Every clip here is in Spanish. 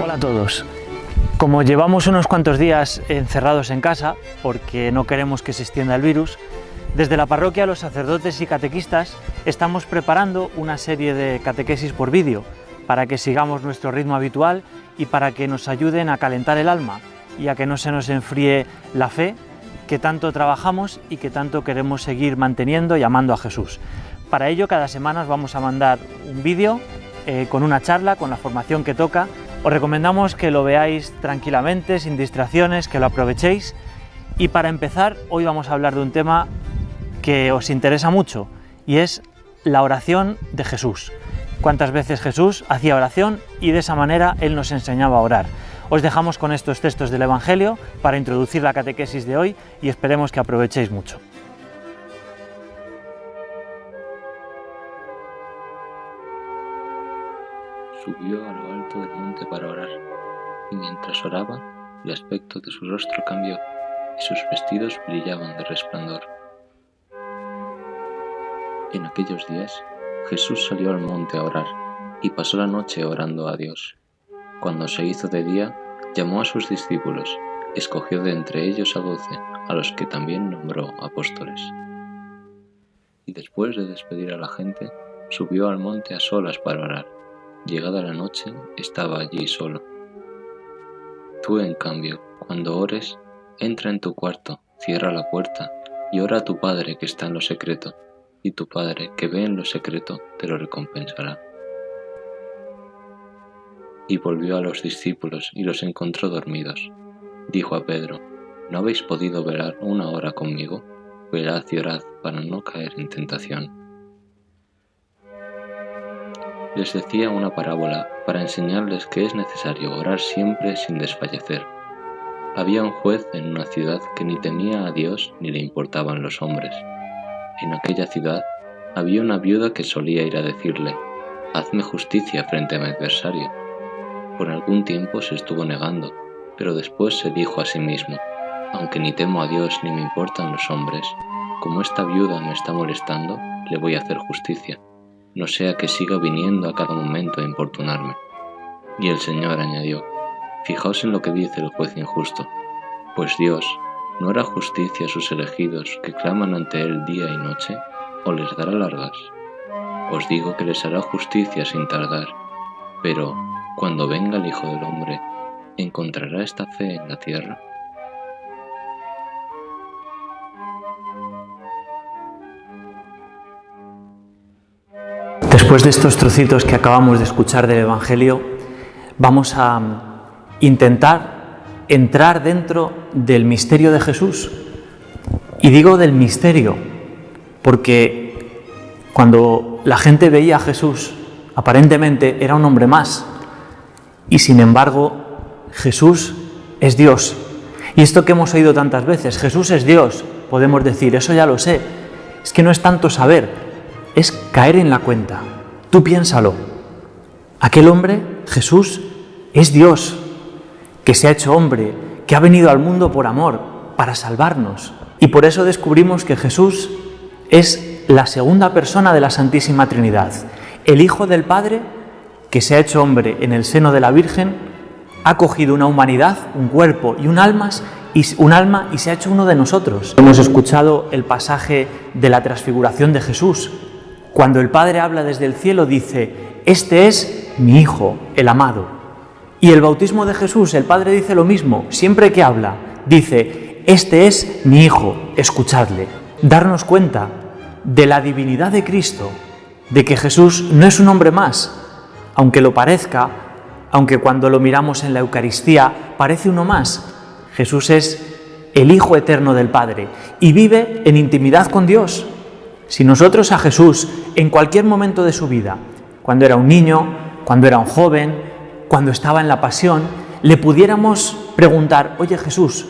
Hola a todos. Como llevamos unos cuantos días encerrados en casa, porque no queremos que se extienda el virus, desde la parroquia los sacerdotes y catequistas estamos preparando una serie de catequesis por vídeo para que sigamos nuestro ritmo habitual y para que nos ayuden a calentar el alma y a que no se nos enfríe la fe que tanto trabajamos y que tanto queremos seguir manteniendo y amando a Jesús. Para ello, cada semana os vamos a mandar un vídeo con una charla, con la formación que toca. Os recomendamos que lo veáis tranquilamente, sin distracciones, que lo aprovechéis. Y para empezar, hoy vamos a hablar de un tema que os interesa mucho, y es la oración de Jesús. Cuántas veces Jesús hacía oración y de esa manera Él nos enseñaba a orar. Os dejamos con estos textos del Evangelio para introducir la catequesis de hoy y esperemos que aprovechéis mucho. Subió a lo alto del monte para orar, y mientras oraba, el aspecto de su rostro cambió, y sus vestidos brillaban de resplandor. En aquellos días, Jesús salió al monte a orar, y pasó la noche orando a Dios. Cuando se hizo de día, llamó a sus discípulos, escogió de entre ellos a 12, a los que también nombró apóstoles. Y después de despedir a la gente, subió al monte a solas para orar. Llegada la noche, estaba allí solo. Tú, en cambio, cuando ores, entra en tu cuarto, cierra la puerta y ora a tu Padre que está en lo secreto, y tu Padre que ve en lo secreto te lo recompensará. Y volvió a los discípulos y los encontró dormidos. Dijo a Pedro: ¿No habéis podido velar una hora conmigo? Velad y orad para no caer en tentación. Les decía una parábola para enseñarles que es necesario orar siempre sin desfallecer. Había un juez en una ciudad que ni temía a Dios ni le importaban los hombres. En aquella ciudad había una viuda que solía ir a decirle: «Hazme justicia frente a mi adversario». Por algún tiempo se estuvo negando, pero después se dijo a sí mismo: «Aunque ni temo a Dios ni me importan los hombres, como esta viuda me está molestando, le voy a hacer justicia, no sea que siga viniendo a cada momento a importunarme». Y el Señor añadió: «Fijaos en lo que dice el juez injusto, pues Dios ¿no hará justicia a sus elegidos que claman ante Él día y noche, o les dará largas? Os digo que les hará justicia sin tardar. Pero, cuando venga el Hijo del Hombre, ¿encontrará esta fe en la tierra?». Después de estos trocitos que acabamos de escuchar del Evangelio, vamos a intentar entrar dentro del misterio de Jesús. Y digo del misterio, porque cuando la gente veía a Jesús, aparentemente era un hombre más, y sin embargo, Jesús es Dios. Y esto que hemos oído tantas veces, Jesús es Dios, podemos decir, eso ya lo sé. Es que no es tanto saber, es caer en la cuenta. Tú piénsalo. Aquel hombre, Jesús, es Dios, que se ha hecho hombre, que ha venido al mundo por amor, para salvarnos. Y por eso descubrimos que Jesús es la segunda persona de la Santísima Trinidad, el Hijo del Padre, que se ha hecho hombre en el seno de la Virgen, ha cogido una humanidad, un cuerpo y un alma y se ha hecho uno de nosotros. Hemos escuchado el pasaje de la transfiguración de Jesús. Cuando el Padre habla desde el cielo, dice: «Este es mi Hijo, el amado». Y el bautismo de Jesús, el Padre dice lo mismo, siempre que habla, dice: «Este es mi Hijo, escuchadle». Darnos cuenta de la divinidad de Cristo, de que Jesús no es un hombre más, aunque lo parezca, aunque cuando lo miramos en la Eucaristía parece uno más. Jesús es el Hijo eterno del Padre y vive en intimidad con Dios. Si nosotros a Jesús, en cualquier momento de su vida, cuando era un niño, cuando era un joven, cuando estaba en la pasión, le pudiéramos preguntar: «Oye Jesús,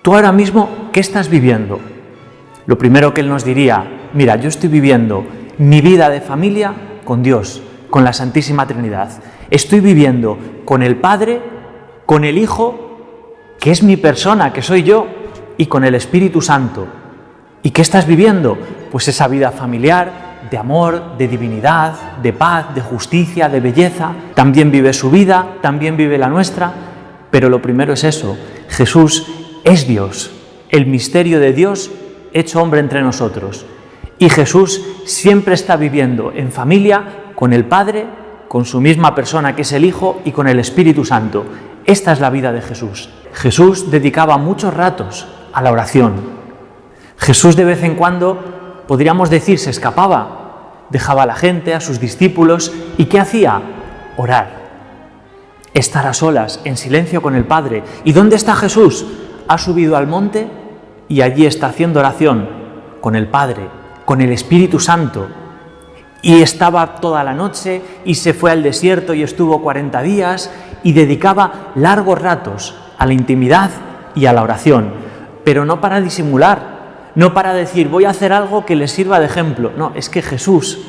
tú ahora mismo, ¿qué estás viviendo?», lo primero que Él nos diría: «Mira, yo estoy viviendo mi vida de familia con Dios, con la Santísima Trinidad. Estoy viviendo con el Padre, con el Hijo, que es mi persona, que soy yo, y con el Espíritu Santo». ¿Y qué estás viviendo? Pues esa vida familiar, de amor, de divinidad, de paz, de justicia, de belleza. También vive su vida, también vive la nuestra, pero lo primero es eso: Jesús es Dios, el misterio de Dios hecho hombre entre nosotros. Y Jesús siempre está viviendo en familia con el Padre, con su misma persona que es el Hijo y con el Espíritu Santo. Esta es la vida de Jesús. Jesús dedicaba muchos ratos a la oración. Jesús de vez en cuando, podríamos decir, se escapaba, dejaba a la gente, a sus discípulos, ¿y qué hacía? Orar. Estar a solas, en silencio con el Padre. ¿Y dónde está Jesús? Ha subido al monte y allí está haciendo oración con el Padre, con el Espíritu Santo. Y estaba toda la noche y se fue al desierto y estuvo 40 días y dedicaba largos ratos a la intimidad y a la oración, pero no para disimular, no para decir voy a hacer algo que le sirva de ejemplo. No, es que Jesús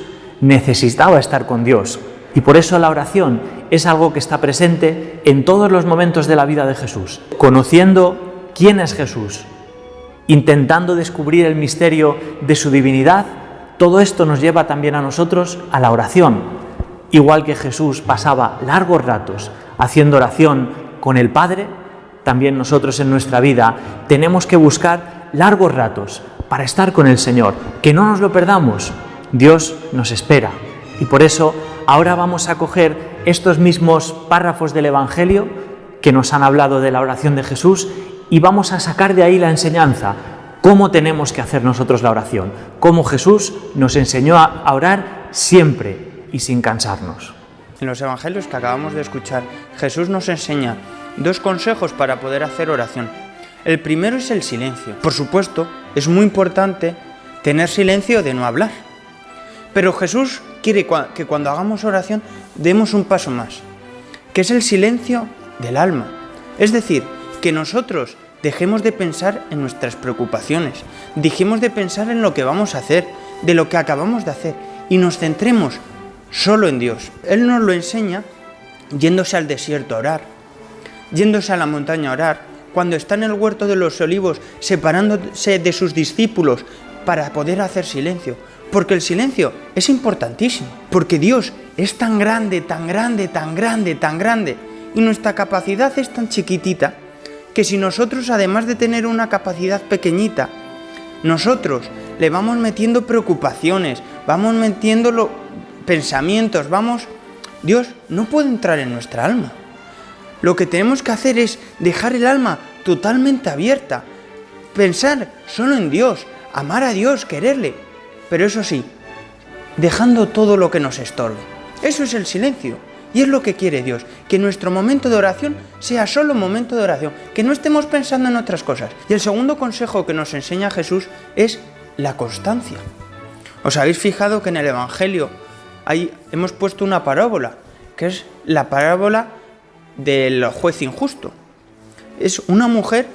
necesitaba estar con Dios y por eso la oración es algo que está presente en todos los momentos de la vida de Jesús. Conociendo quién es Jesús, intentando descubrir el misterio de su divinidad, todo esto nos lleva también a nosotros a la oración. Igual que Jesús pasaba largos ratos haciendo oración con el Padre, también nosotros en nuestra vida tenemos que buscar largos ratos para estar con el Señor, que no nos lo perdamos. Dios nos espera y por eso ahora vamos a coger estos mismos párrafos del Evangelio que nos han hablado de la oración de Jesús y vamos a sacar de ahí la enseñanza. ¿Cómo tenemos que hacer nosotros la oración? Cómo Jesús nos enseñó a orar siempre y sin cansarnos. En los evangelios que acabamos de escuchar, Jesús nos enseña 2 consejos para poder hacer oración. El primero es el silencio. Por supuesto, es muy importante tener silencio de no hablar. Pero Jesús quiere que cuando hagamos oración demos un paso más, que es el silencio del alma. Es decir, que nosotros dejemos de pensar en nuestras preocupaciones, dejemos de pensar en lo que vamos a hacer, de lo que acabamos de hacer, y nos centremos solo en Dios. Él nos lo enseña yéndose al desierto a orar, yéndose a la montaña a orar, cuando está en el huerto de los olivos, separándose de sus discípulos para poder hacer silencio. Porque el silencio es importantísimo, porque Dios es tan grande, tan grande, tan grande, tan grande, y nuestra capacidad es tan chiquitita, que si nosotros, además de tener una capacidad pequeñita, nosotros le vamos metiendo preocupaciones, vamos metiendo pensamientos, Dios no puede entrar en nuestra alma. Lo que tenemos que hacer es dejar el alma totalmente abierta, pensar solo en Dios, amar a Dios, quererle, pero eso sí, dejando todo lo que nos estorbe. Eso es el silencio. Y es lo que quiere Dios, que nuestro momento de oración sea solo momento de oración, que no estemos pensando en otras cosas. Y el segundo consejo que nos enseña Jesús es la constancia. ¿Os habéis fijado que en el Evangelio hemos puesto una parábola, que es la parábola del juez injusto? Es una mujer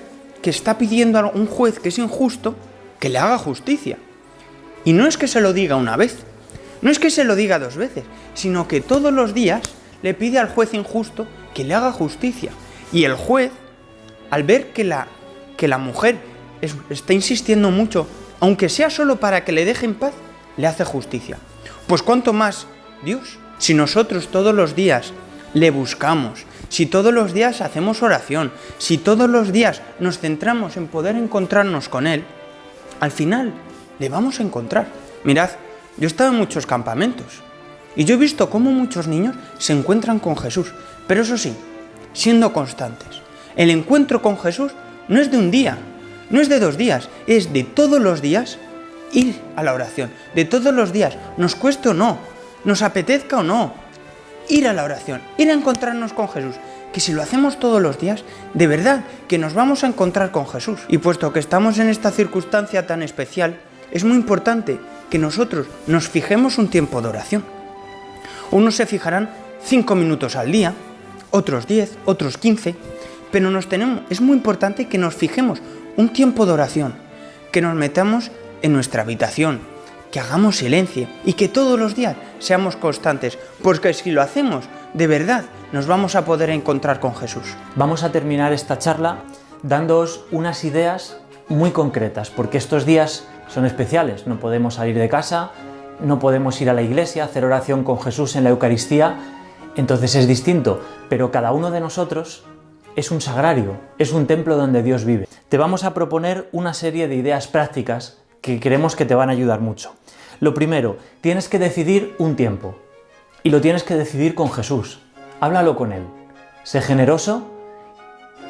que está pidiendo a un juez que es injusto que le haga justicia. Y no es que se lo diga una vez, no es que se lo diga 2 veces, sino que todos los días le pide al juez injusto que le haga justicia. Y el juez, al ver que la mujer está insistiendo mucho, aunque sea solo para que le deje en paz, le hace justicia. Pues cuánto más Dios. Si nosotros todos los días le buscamos, si todos los días hacemos oración, si todos los días nos centramos en poder encontrarnos con Él, al final le vamos a encontrar. Mirad, yo he estado en muchos campamentos y yo he visto cómo muchos niños se encuentran con Jesús, pero eso sí, siendo constantes. El encuentro con Jesús no es de un día, no es de 2 días, es de todos los días ir a la oración, de todos los días, nos cueste o no, nos apetezca o no, ir a la oración, ir a encontrarnos con Jesús, que si lo hacemos todos los días, de verdad que nos vamos a encontrar con Jesús. Y puesto que estamos en esta circunstancia tan especial, es muy importante que nosotros nos fijemos un tiempo de oración. Unos se fijarán 5 minutos al día, otros 10, otros 15, pero es muy importante que nos fijemos un tiempo de oración, que nos metamos en nuestra habitación, que hagamos silencio y que todos los días seamos constantes, porque si lo hacemos, de verdad, nos vamos a poder encontrar con Jesús. Vamos a terminar esta charla dándoos unas ideas muy concretas, porque estos días son especiales, no podemos salir de casa, no podemos ir a la iglesia, hacer oración con Jesús en la Eucaristía, entonces es distinto, pero cada uno de nosotros es un sagrario, es un templo donde Dios vive. Te vamos a proponer una serie de ideas prácticas que creemos que te van a ayudar mucho. Lo primero, tienes que decidir un tiempo y lo tienes que decidir con Jesús. Háblalo con Él. Sé generoso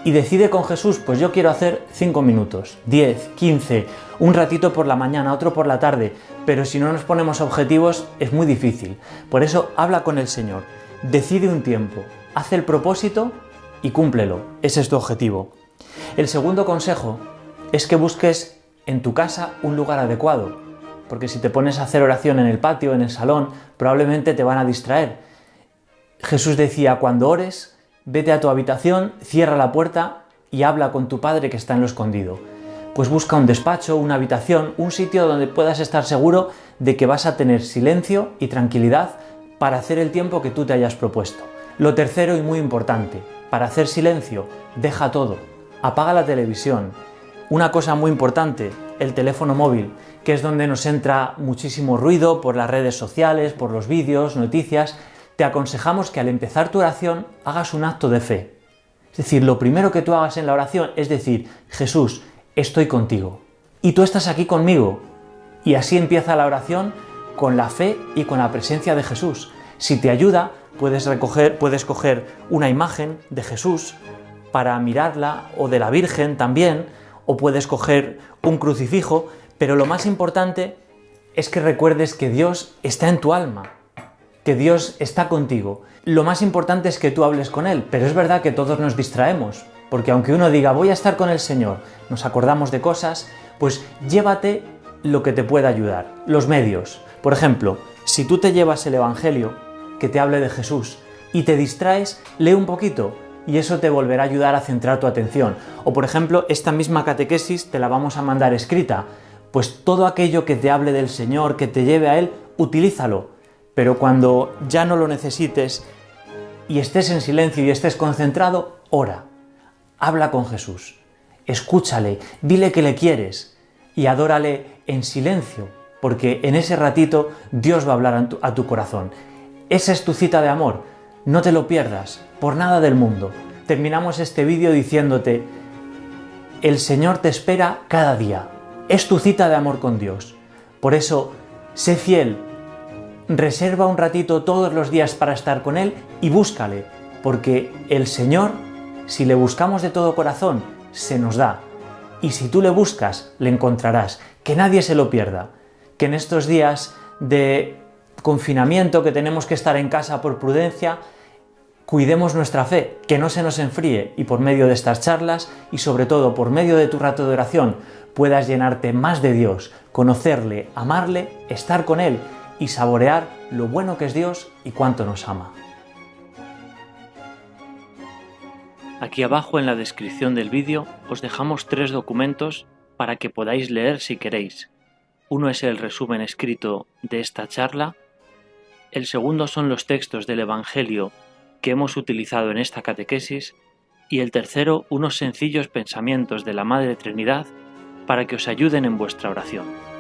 y decide con Jesús, pues yo quiero hacer 5 minutos, 10, 15, un ratito por la mañana, otro por la tarde, pero si no nos ponemos objetivos es muy difícil. Por eso habla con el Señor, decide un tiempo, haz el propósito y cúmplelo. Ese es tu objetivo. El segundo consejo es que busques en tu casa un lugar adecuado, porque si te pones a hacer oración en el patio, en el salón, probablemente te van a distraer. Jesús decía, cuando ores, vete a tu habitación, cierra la puerta y habla con tu Padre que está en lo escondido. Pues busca un despacho, una habitación, un sitio donde puedas estar seguro de que vas a tener silencio y tranquilidad para hacer el tiempo que tú te hayas propuesto. Lo tercero y muy importante, para hacer silencio, deja todo, apaga la televisión. Una cosa muy importante, el teléfono móvil, que es donde nos entra muchísimo ruido por las redes sociales, por los vídeos, noticias. Te aconsejamos que al empezar tu oración hagas un acto de fe. Es decir, lo primero que tú hagas en la oración es decir, Jesús, estoy contigo y tú estás aquí conmigo. Y así empieza la oración con la fe y con la presencia de Jesús. Si te ayuda, puedes coger una imagen de Jesús para mirarla, o de la Virgen también, o puedes coger un crucifijo, pero lo más importante es que recuerdes que Dios está en tu alma, que Dios está contigo. Lo más importante es que tú hables con Él, pero es verdad que todos nos distraemos, porque aunque uno diga voy a estar con el Señor, nos acordamos de cosas, pues llévate lo que te pueda ayudar, los medios. Por ejemplo, si tú te llevas el Evangelio que te hable de Jesús y te distraes, lee un poquito y eso te volverá a ayudar a centrar tu atención. O por ejemplo, esta misma catequesis te la vamos a mandar escrita, pues todo aquello que te hable del Señor, que te lleve a Él, utilízalo. Pero cuando ya no lo necesites y estés en silencio y estés concentrado, ora, habla con Jesús, escúchale, dile que le quieres y adórale en silencio, porque en ese ratito Dios va a hablar a tu corazón. Esa es tu cita de amor, no te lo pierdas, por nada del mundo. Terminamos este vídeo diciéndote, el Señor te espera cada día, es tu cita de amor con Dios. Por eso, sé fiel, reserva un ratito todos los días para estar con Él y búscale, porque el Señor, si le buscamos de todo corazón, se nos da. Y si tú le buscas, le encontrarás. Que nadie se lo pierda. Que en estos días de confinamiento, que tenemos que estar en casa por prudencia, cuidemos nuestra fe, que no se nos enfríe y por medio de estas charlas y sobre todo por medio de tu rato de oración puedas llenarte más de Dios, conocerle, amarle, estar con Él y saborear lo bueno que es Dios y cuánto nos ama. Aquí abajo en la descripción del vídeo os dejamos 3 documentos para que podáis leer si queréis. Uno es el resumen escrito de esta charla, el segundo son los textos del Evangelio que hemos utilizado en esta catequesis y el tercero unos sencillos pensamientos de la Madre Trinidad para que os ayuden en vuestra oración.